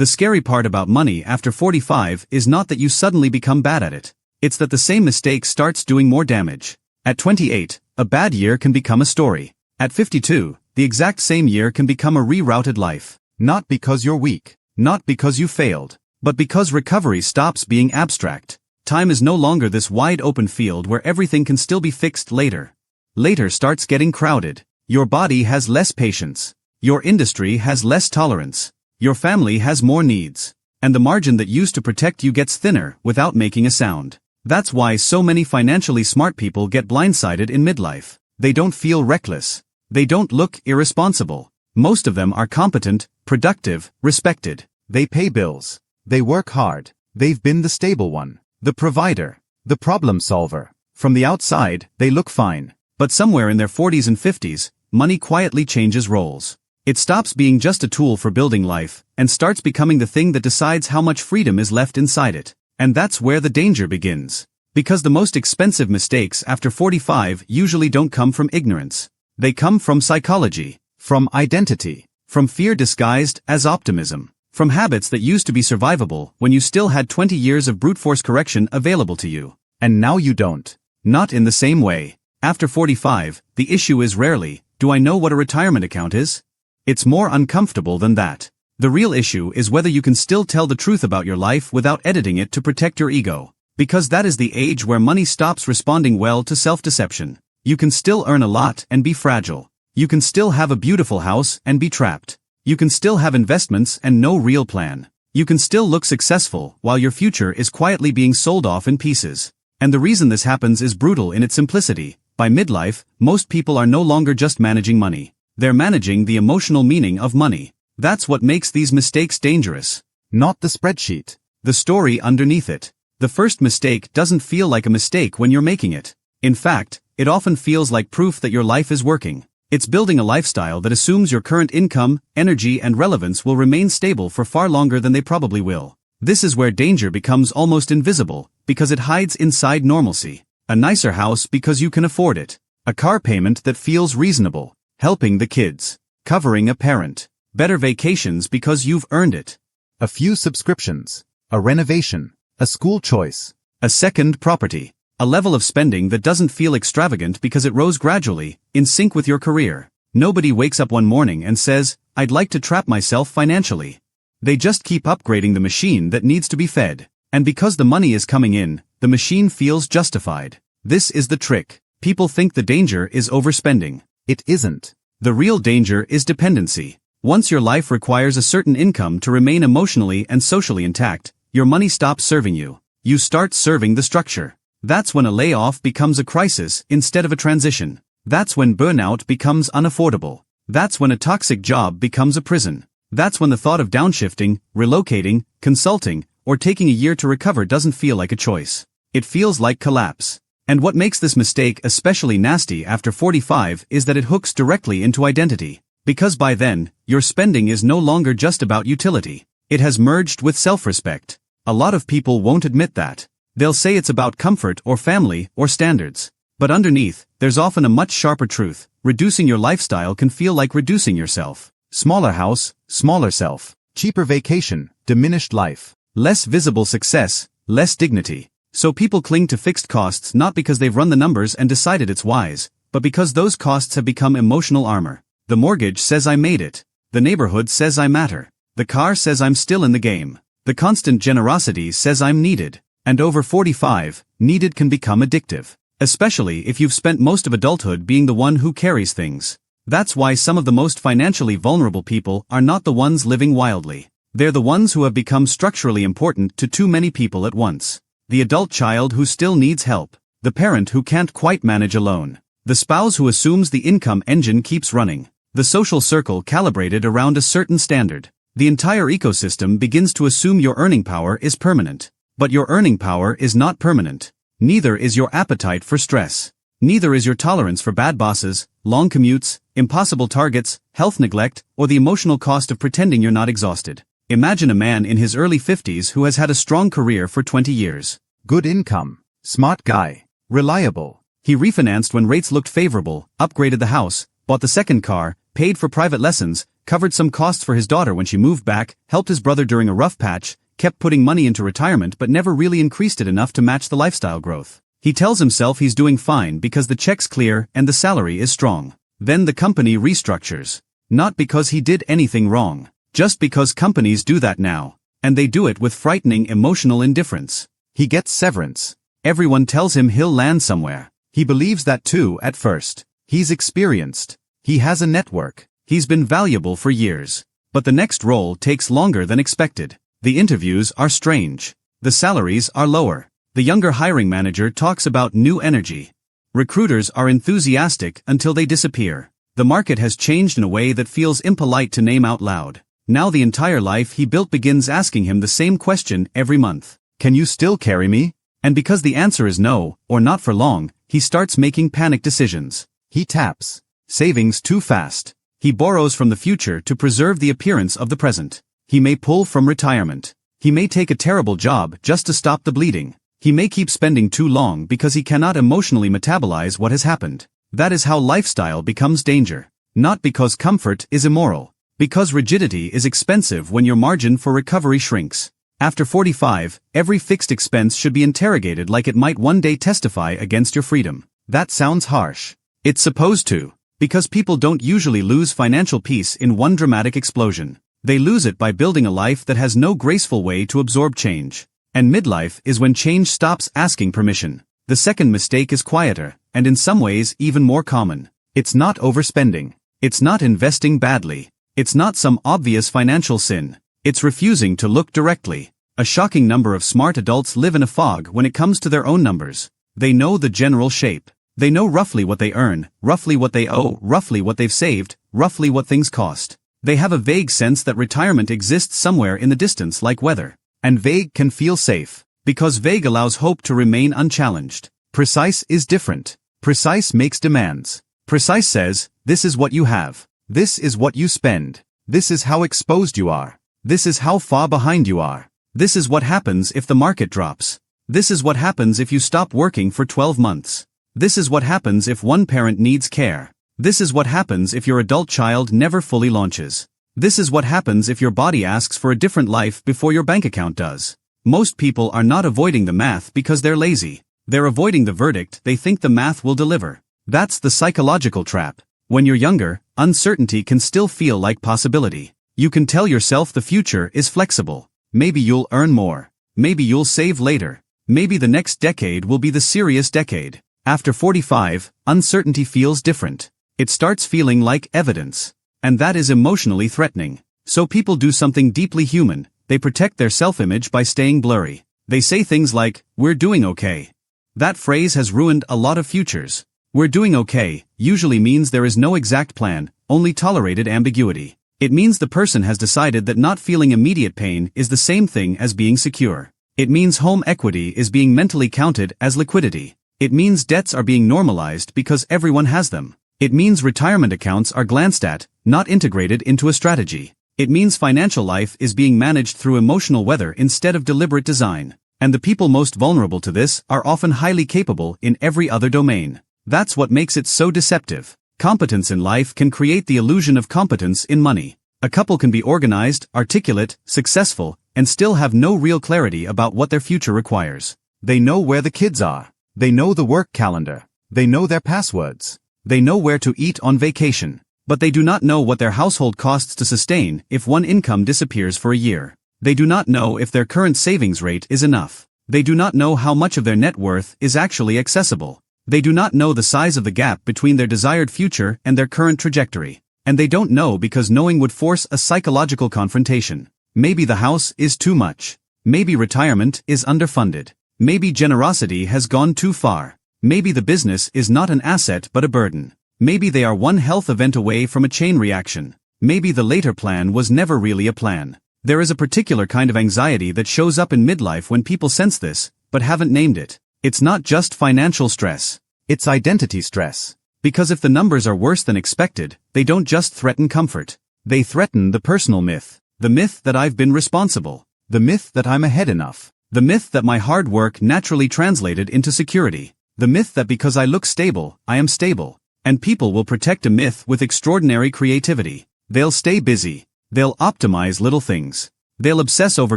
The scary part about money after 45 is not that you suddenly become bad at it. It's that the same mistake starts doing more damage. At 28, a bad year can become a story. At 52, the exact same year can become a rerouted life. Not because you're weak, not because you failed, but because recovery stops being abstract. Time is no longer this wide open field where everything can still be fixed later. Later starts getting crowded. Your body has less patience. Your industry has less tolerance. Your family has more needs. And the margin that used to protect you gets thinner without making a sound. That's why so many financially smart people get blindsided in midlife. They don't feel reckless. They don't look irresponsible. Most of them are competent, productive, respected. They pay bills. They work hard. They've been the stable one, the provider, the problem solver. From the outside, they look fine. But somewhere in their 40s and 50s, money quietly changes roles. It stops being just a tool for building life, and starts becoming the thing that decides how much freedom is left inside it. And that's where the danger begins. Because the most expensive mistakes after 45 usually don't come from ignorance. They come from psychology, from identity, from fear disguised as optimism, from habits that used to be survivable when you still had 20 years of brute force correction available to you. And now you don't. Not in the same way. After 45, the issue is rarely, do I know what a retirement account is? It's more uncomfortable than that. The real issue is whether you can still tell the truth about your life without editing it to protect your ego. Because that is the age where money stops responding well to self-deception. You can still earn a lot and be fragile. You can still have a beautiful house and be trapped. You can still have investments and no real plan. You can still look successful while your future is quietly being sold off in pieces. And the reason this happens is brutal in its simplicity. By midlife, most people are no longer just managing money. They're managing the emotional meaning of money. That's what makes these mistakes dangerous. Not the spreadsheet. The story underneath it. The first mistake doesn't feel like a mistake when you're making it. In fact, it often feels like proof that your life is working. It's building a lifestyle that assumes your current income, energy and relevance will remain stable for far longer than they probably will. This is where danger becomes almost invisible, because it hides inside normalcy. A nicer house because you can afford it. A car payment that feels reasonable. Helping the kids. Covering a parent. Better vacations because you've earned it. A few subscriptions. A renovation. A school choice. A second property. A level of spending that doesn't feel extravagant because it rose gradually, in sync with your career. Nobody wakes up one morning and says, I'd like to trap myself financially. They just keep upgrading the machine that needs to be fed. And because the money is coming in, the machine feels justified. This is the trick. People think the danger is overspending. It isn't. The real danger is dependency. Once your life requires a certain income to remain emotionally and socially intact, your money stops serving you. You start serving the structure. That's when a layoff becomes a crisis instead of a transition. That's when burnout becomes unaffordable. That's when a toxic job becomes a prison. That's when the thought of downshifting, relocating, consulting, or taking a year to recover doesn't feel like a choice. It feels like collapse. And what makes this mistake especially nasty after 45 is that it hooks directly into identity. Because by then, your spending is no longer just about utility. It has merged with self-respect. A lot of people won't admit that. They'll say it's about comfort or family or standards. But underneath, there's often a much sharper truth. Reducing your lifestyle can feel like reducing yourself. Smaller house, smaller self. Cheaper vacation, diminished life. Less visible success, less dignity. So people cling to fixed costs not because they've run the numbers and decided it's wise, but because those costs have become emotional armor. The mortgage says I made it. The neighborhood says I matter. The car says I'm still in the game. The constant generosity says I'm needed. And over 45, needed can become addictive. Especially if you've spent most of adulthood being the one who carries things. That's why some of the most financially vulnerable people are not the ones living wildly. They're the ones who have become structurally important to too many people at once. The adult child who still needs help. The parent who can't quite manage alone. The spouse who assumes the income engine keeps running. The social circle calibrated around a certain standard. The entire ecosystem begins to assume your earning power is permanent. But your earning power is not permanent. Neither is your appetite for stress. Neither is your tolerance for bad bosses, long commutes, impossible targets, health neglect, or the emotional cost of pretending you're not exhausted. Imagine a man in his early 50s who has had a strong career for 20 years. Good income. Smart guy. Reliable. He refinanced when rates looked favorable, upgraded the house, bought the second car, paid for private lessons, covered some costs for his daughter when she moved back, helped his brother during a rough patch, kept putting money into retirement but never really increased it enough to match the lifestyle growth. He tells himself he's doing fine because the check's clear and the salary is strong. Then the company restructures. Not because he did anything wrong. Just because companies do that now. And they do it with frightening emotional indifference. He gets severance. Everyone tells him he'll land somewhere. He believes that too at first. He's experienced. He has a network. He's been valuable for years. But the next role takes longer than expected. The interviews are strange. The salaries are lower. The younger hiring manager talks about new energy. Recruiters are enthusiastic until they disappear. The market has changed in a way that feels impolite to name out loud. Now the entire life he built begins asking him the same question every month. Can you still carry me? And because the answer is no, or not for long, he starts making panic decisions. He taps savings too fast. He borrows from the future to preserve the appearance of the present. He may pull from retirement. He may take a terrible job just to stop the bleeding. He may keep spending too long because he cannot emotionally metabolize what has happened. That is how lifestyle becomes danger. Not because comfort is immoral. Because rigidity is expensive when your margin for recovery shrinks. After 45, every fixed expense should be interrogated like it might one day testify against your freedom. That sounds harsh. It's supposed to. Because people don't usually lose financial peace in one dramatic explosion. They lose it by building a life that has no graceful way to absorb change. And midlife is when change stops asking permission. The second mistake is quieter, and in some ways even more common. It's not overspending. It's not investing badly. It's not some obvious financial sin. It's refusing to look directly. A shocking number of smart adults live in a fog when it comes to their own numbers. They know the general shape. They know roughly what they earn, roughly what they owe, roughly what they've saved, roughly what things cost. They have a vague sense that retirement exists somewhere in the distance like weather. And vague can feel safe, because vague allows hope to remain unchallenged. Precise is different. Precise makes demands. Precise says, this is what you have. This is what you spend. This is how exposed you are. This is how far behind you are. This is what happens if the market drops. This is what happens if you stop working for 12 months. This is what happens if one parent needs care. This is what happens if your adult child never fully launches. This is what happens if your body asks for a different life before your bank account does. Most people are not avoiding the math because they're lazy. They're avoiding the verdict they think the math will deliver. That's the psychological trap. When you're younger, uncertainty can still feel like possibility. You can tell yourself the future is flexible. Maybe you'll earn more. Maybe you'll save later. Maybe the next decade will be the serious decade. After 45, uncertainty feels different. It starts feeling like evidence. And that is emotionally threatening. So people do something deeply human. They protect their self-image by staying blurry. They say things like, "We're doing okay." That phrase has ruined a lot of futures. "We're doing okay" usually means there is no exact plan, only tolerated ambiguity. It means the person has decided that not feeling immediate pain is the same thing as being secure. It means home equity is being mentally counted as liquidity. It means debts are being normalized because everyone has them. It means retirement accounts are glanced at, not integrated into a strategy. It means financial life is being managed through emotional weather instead of deliberate design. And the people most vulnerable to this are often highly capable in every other domain. That's what makes it so deceptive. Competence in life can create the illusion of competence in money. A couple can be organized, articulate, successful, and still have no real clarity about what their future requires. They know where the kids are. They know the work calendar. They know their passwords. They know where to eat on vacation. But they do not know what their household costs to sustain if one income disappears for a year. They do not know if their current savings rate is enough. They do not know how much of their net worth is actually accessible. They do not know the size of the gap between their desired future and their current trajectory. And they don't know because knowing would force a psychological confrontation. Maybe the house is too much. Maybe retirement is underfunded. Maybe generosity has gone too far. Maybe the business is not an asset but a burden. Maybe they are one health event away from a chain reaction. Maybe the later plan was never really a plan. There is a particular kind of anxiety that shows up in midlife when people sense this, but haven't named it. It's not just financial stress. It's identity stress. Because if the numbers are worse than expected, they don't just threaten comfort. They threaten the personal myth. The myth that I've been responsible. The myth that I'm ahead enough. The myth that my hard work naturally translated into security. The myth that because I look stable, I am stable. And people will protect a myth with extraordinary creativity. They'll stay busy. They'll optimize little things. They'll obsess over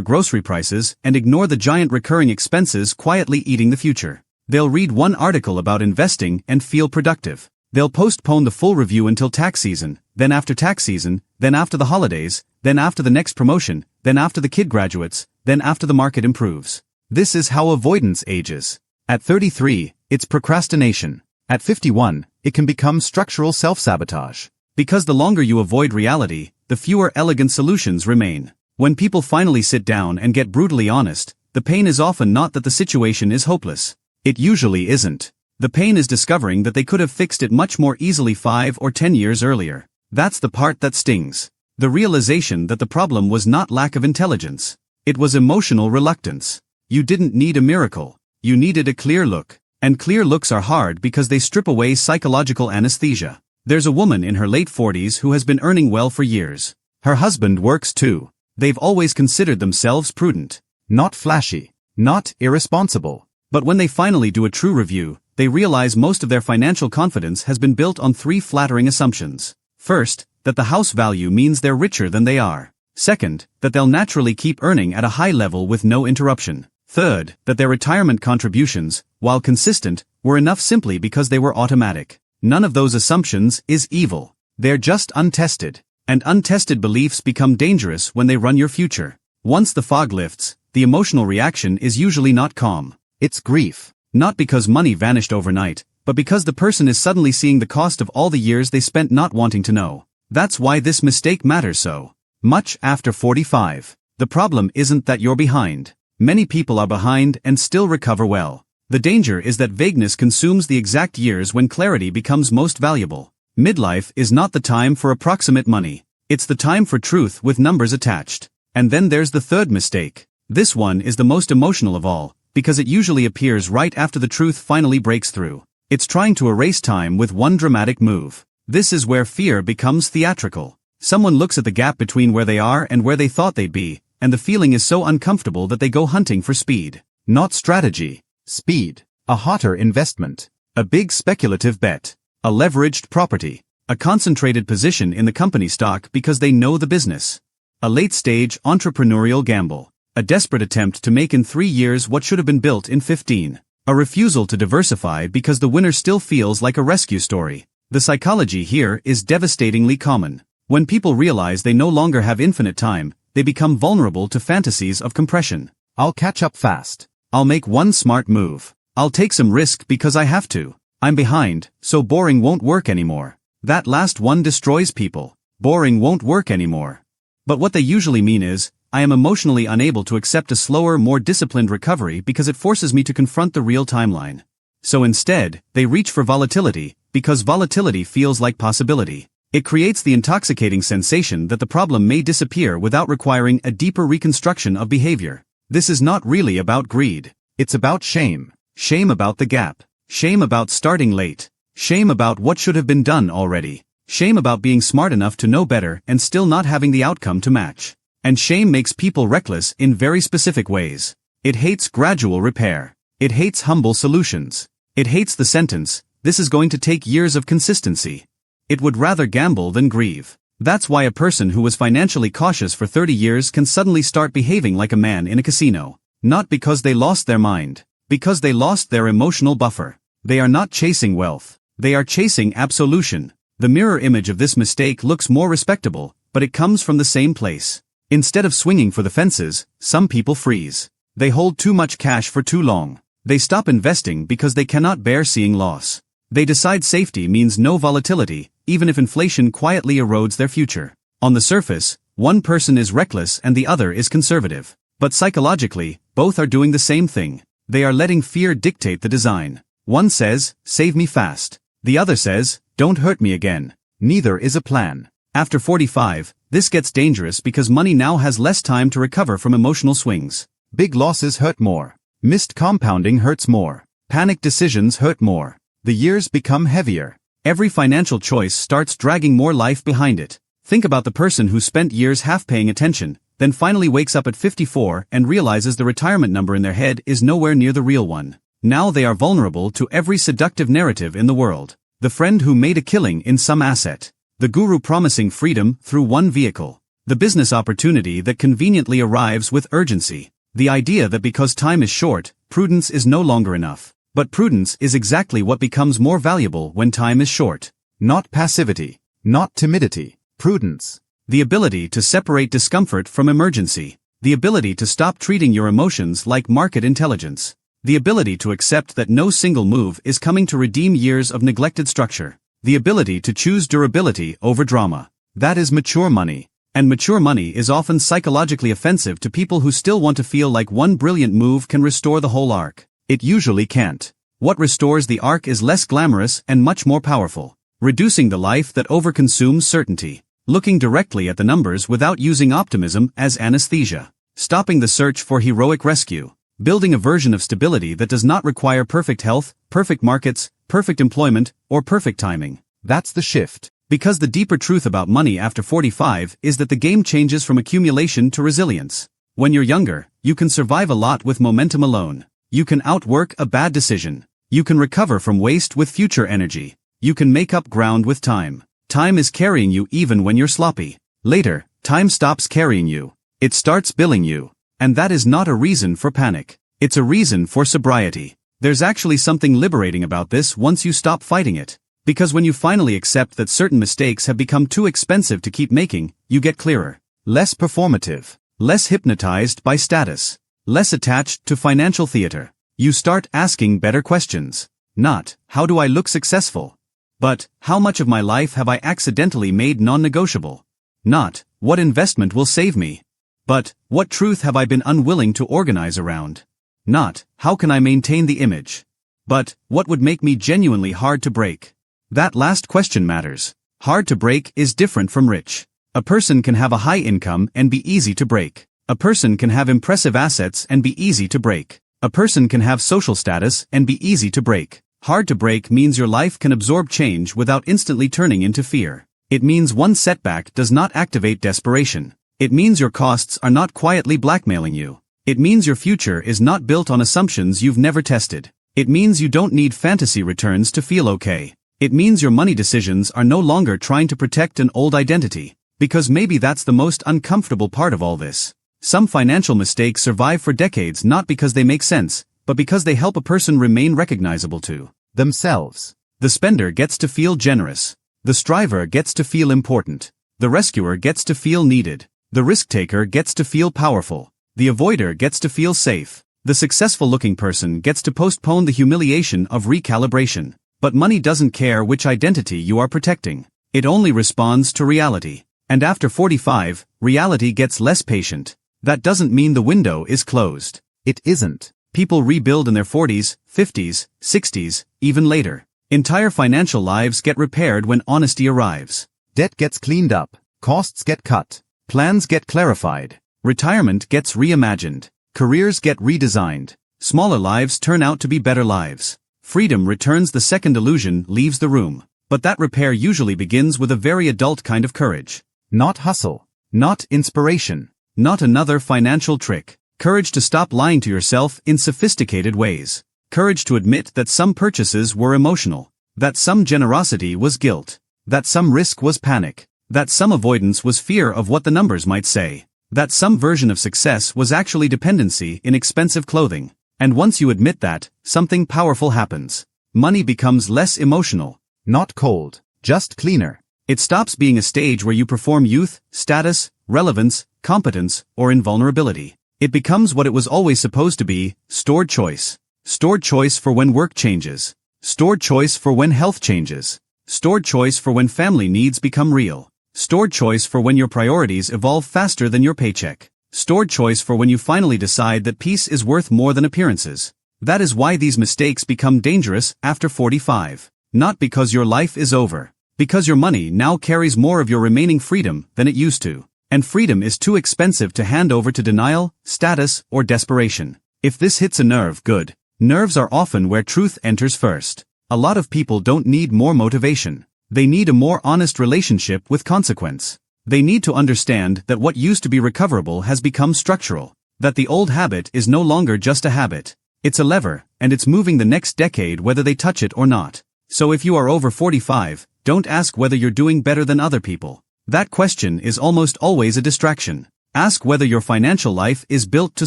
grocery prices and ignore the giant recurring expenses quietly eating the future. They'll read one article about investing and feel productive. They'll postpone the full review until tax season, then after tax season, then after the holidays, then after the next promotion, then after the kid graduates, then after the market improves. This is how avoidance ages. At 33, it's procrastination. At 51, it can become structural self-sabotage. Because the longer you avoid reality, the fewer elegant solutions remain. When people finally sit down and get brutally honest, the pain is often not that the situation is hopeless. It usually isn't. The pain is discovering that they could have fixed it much more easily 5 or 10 years earlier. That's the part that stings. The realization that the problem was not lack of intelligence. It was emotional reluctance. You didn't need a miracle. You needed a clear look. And clear looks are hard because they strip away psychological anesthesia. There's a woman in her late 40s who has been earning well for years. Her husband works too. They've always considered themselves prudent. Not flashy. Not irresponsible. But when they finally do a true review, they realize most of their financial confidence has been built on 3 flattering assumptions. First, that the house value means they're richer than they are. Second, that they'll naturally keep earning at a high level with no interruption. Third, that their retirement contributions, while consistent, were enough simply because they were automatic. None of those assumptions is evil. They're just untested. And untested beliefs become dangerous when they run your future. Once the fog lifts, the emotional reaction is usually not calm. It's grief. Not because money vanished overnight, but because the person is suddenly seeing the cost of all the years they spent not wanting to know. That's why this mistake matters so much after 45. The problem isn't that you're behind. Many people are behind and still recover well. The danger is that vagueness consumes the exact years when clarity becomes most valuable. Midlife is not the time for approximate money. It's the time for truth with numbers attached. And then there's the third mistake. This one is the most emotional of all, because it usually appears right after the truth finally breaks through. It's trying to erase time with one dramatic move. This is where fear becomes theatrical. Someone looks at the gap between where they are and where they thought they'd be, and the feeling is so uncomfortable that they go hunting for speed. Not strategy. Speed. A hotter investment. A big speculative bet. A leveraged property. A concentrated position in the company stock because they know the business. A late-stage entrepreneurial gamble. A desperate attempt to make in 3 years what should have been built in 15. A refusal to diversify because the winner still feels like a rescue story. The psychology here is devastatingly common. When people realize they no longer have infinite time, they become vulnerable to fantasies of compression. I'll catch up fast. I'll make one smart move. I'll take some risk because I have to. I'm behind, so boring won't work anymore. That last one destroys people. Boring won't work anymore. But what they usually mean is, I am emotionally unable to accept a slower, more disciplined recovery because it forces me to confront the real timeline. So instead, they reach for volatility, because volatility feels like possibility. It creates the intoxicating sensation that the problem may disappear without requiring a deeper reconstruction of behavior. This is not really about greed. It's about shame. Shame about the gap. Shame about starting late. Shame about what should have been done already. Shame about being smart enough to know better and still not having the outcome to match. And shame makes people reckless in very specific ways. It hates gradual repair. It hates humble solutions. It hates the sentence, "This is going to take years of consistency." It would rather gamble than grieve. That's why a person who was financially cautious for 30 years can suddenly start behaving like a man in a casino. Not because they lost their mind. Because they lost their emotional buffer. They are not chasing wealth. They are chasing absolution. The mirror image of this mistake looks more respectable, but it comes from the same place. Instead of swinging for the fences, some people freeze. They hold too much cash for too long. They stop investing because they cannot bear seeing loss. They decide safety means no volatility, even if inflation quietly erodes their future. On the surface, one person is reckless and the other is conservative. But psychologically, both are doing the same thing. They are letting fear dictate the design. One says, "Save me fast." The other says, "Don't hurt me again." Neither is a plan. After 45, this gets dangerous because money now has less time to recover from emotional swings. Big losses hurt more. Missed compounding hurts more. Panic decisions hurt more. The years become heavier. Every financial choice starts dragging more life behind it. Think about the person who spent years half paying attention, then finally wakes up at 54 and realizes the retirement number in their head is nowhere near the real one. Now they are vulnerable to every seductive narrative in the world. The friend who made a killing in some asset. The guru promising freedom through one vehicle. The business opportunity that conveniently arrives with urgency. The idea that because time is short, prudence is no longer enough. But prudence is exactly what becomes more valuable when time is short. Not passivity, not timidity, prudence. The ability to separate discomfort from emergency. The ability to stop treating your emotions like market intelligence. The ability to accept that no single move is coming to redeem years of neglected structure. The ability to choose durability over drama. That is mature money. And mature money is often psychologically offensive to people who still want to feel like one brilliant move can restore the whole arc. It usually can't. What restores the arc is less glamorous and much more powerful. Reducing the life that overconsumes certainty. Looking directly at the numbers without using optimism as anesthesia. Stopping the search for heroic rescue. Building a version of stability that does not require perfect health, perfect markets, perfect employment, or perfect timing. That's the shift. Because the deeper truth about money after 45 is that the game changes from accumulation to resilience. When you're younger, you can survive a lot with momentum alone. You can outwork a bad decision. You can recover from waste with future energy. You can make up ground with time. Time is carrying you even when you're sloppy. Later, time stops carrying you. It starts billing you. And that is not a reason for panic. It's a reason for sobriety. There's actually something liberating about this once you stop fighting it. Because when you finally accept that certain mistakes have become too expensive to keep making, you get clearer. Less performative. Less hypnotized by status. Less attached to financial theater. You start asking better questions. Not, how do I look successful? But, how much of my life have I accidentally made non-negotiable? Not, what investment will save me? But, what truth have I been unwilling to organize around? Not, how can I maintain the image? But, what would make me genuinely hard to break? That last question matters. Hard to break is different from rich. A person can have a high income and be easy to break. A person can have impressive assets and be easy to break. A person can have social status and be easy to break. Hard to break means your life can absorb change without instantly turning into fear. It means one setback does not activate desperation. It means your costs are not quietly blackmailing you. It means your future is not built on assumptions you've never tested. It means you don't need fantasy returns to feel okay. It means your money decisions are no longer trying to protect an old identity. Because maybe that's the most uncomfortable part of all this. Some financial mistakes survive for decades not because they make sense, but because they help a person remain recognizable to themselves. The spender gets to feel generous. The striver gets to feel important. The rescuer gets to feel needed. The risk-taker gets to feel powerful. The avoider gets to feel safe. The successful-looking person gets to postpone the humiliation of recalibration. But money doesn't care which identity you are protecting. It only responds to reality. And after 45, reality gets less patient. That doesn't mean the window is closed. It isn't. People rebuild in their 40s, 50s, 60s, even later. Entire financial lives get repaired when honesty arrives. Debt gets cleaned up. Costs get cut. Plans get clarified. Retirement gets reimagined. Careers get redesigned. Smaller lives turn out to be better lives. Freedom returns the second illusion leaves the room. But that repair usually begins with a very adult kind of courage. Not hustle. Not inspiration. Not another financial trick. Courage to stop lying to yourself in sophisticated ways. Courage to admit that some purchases were emotional. That some generosity was guilt. That some risk was panic. That some avoidance was fear of what the numbers might say. That some version of success was actually dependency in expensive clothing. And once you admit that, something powerful happens. Money becomes less emotional. Not cold, just cleaner. It stops being a stage where you perform youth, status, relevance, competence, or invulnerability. It becomes what it was always supposed to be, stored choice. Stored choice for when work changes. Stored choice for when health changes. Stored choice for when family needs become real. Stored choice for when your priorities evolve faster than your paycheck. Stored choice for when you finally decide that peace is worth more than appearances. That is why these mistakes become dangerous after 45. Not because your life is over. Because your money now carries more of your remaining freedom than it used to. And freedom is too expensive to hand over to denial, status, or desperation. If this hits a nerve, good. Nerves are often where truth enters first. A lot of people don't need more motivation. They need a more honest relationship with consequence. They need to understand that what used to be recoverable has become structural. That the old habit is no longer just a habit. It's a lever, and it's moving the next decade whether they touch it or not. So if you are over 45, Don't ask whether you're doing better than other people. That question is almost always a distraction. Ask whether your financial life is built to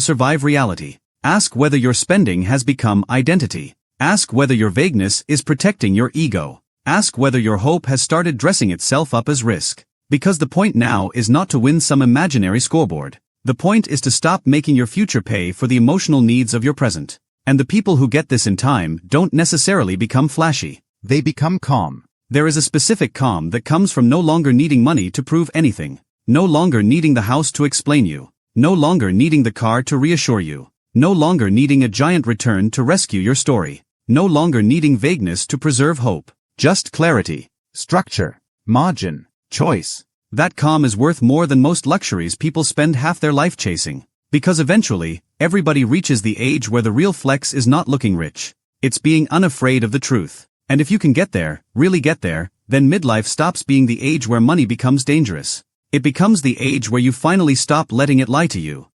survive reality. Ask whether your spending has become identity. Ask whether your vagueness is protecting your ego. Ask whether your hope has started dressing itself up as risk. Because the point now is not to win some imaginary scoreboard. The point is to stop making your future pay for the emotional needs of your present. And the people who get this in time don't necessarily become flashy. They become calm. There is a specific calm that comes from no longer needing money to prove anything. No longer needing the house to explain you. No longer needing the car to reassure you. No longer needing a giant return to rescue your story. No longer needing vagueness to preserve hope. Just clarity. Structure. Margin. Choice. That calm is worth more than most luxuries people spend half their life chasing. Because eventually, everybody reaches the age where the real flex is not looking rich. It's being unafraid of the truth. And if you can get there, really get there, then midlife stops being the age where money becomes dangerous. It becomes the age where you finally stop letting it lie to you.